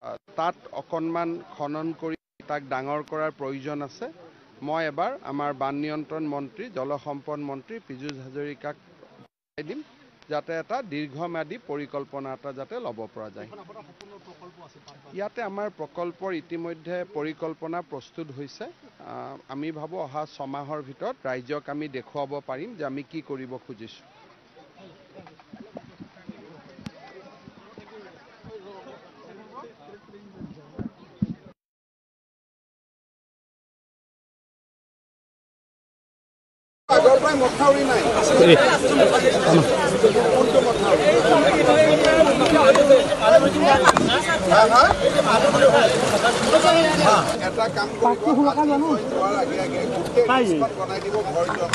তাত অকণমান খনন কৰি তাক ডাঙৰ কৰাৰ প্ৰয়োজন আছে। মই এবাৰ আমাৰ বান নিয়ন্ত্ৰণ মন্ত্ৰী জলসম্পদ মন্ত্ৰী পীযুষ হাজৰিকাক দিম যাতে এটা দীৰ্ঘম্যাদী পৰিকল্পনা এটা যাতে ল'ব পৰা যায়। ইয়াতে আমাৰ প্ৰকল্পৰ ইতিমধ্যে পৰিকল্পনা প্ৰস্তুত হৈছে। আমি ভাবোঁ অহা 6 মাহৰ ভিতৰত ৰাইজক আমি দেখুৱাব পাৰিম যে আমি কি কৰিব খুজিছোঁ। আগৰ পৰাই মথাউৰি নাই এটা কাম বনাই দিব ঘৰটো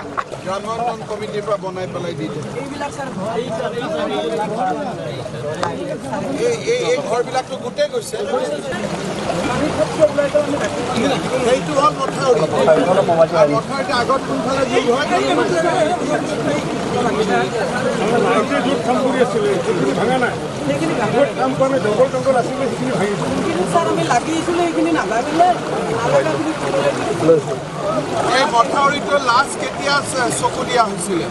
গ্ৰামোন্নয়ন কমিটিৰ পৰা বনাই পেলাই দি দিয়ে। এই ঘৰবিলাকতো গোটেই গৈছে। সেইটো হ'ল মথাউৰি। মথাউৰিটো আগত কোনফালে যোগ হয় ভাঙা নাই কাম কৰে জংঘল জংঘল আছিলে সেইখিনি ভাঙিছে। ছাৰ আমি লাগিছিলোঁ সেইখিনি নাভাঙিলে। এই মথাউৰিটো লাষ্ট কেতিয়া চকু দিয়া হৈছিলে?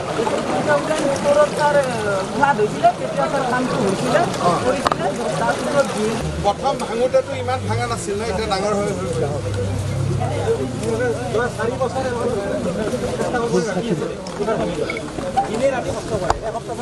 প্ৰথম ভাঙোতেতো ইমান ভাঙা নাছিল ন, এতিয়া ডাঙৰ হৈ গৈছে। 4 বছৰ দিনে ৰাতি কষ্ট কৰে এসপ্তাহ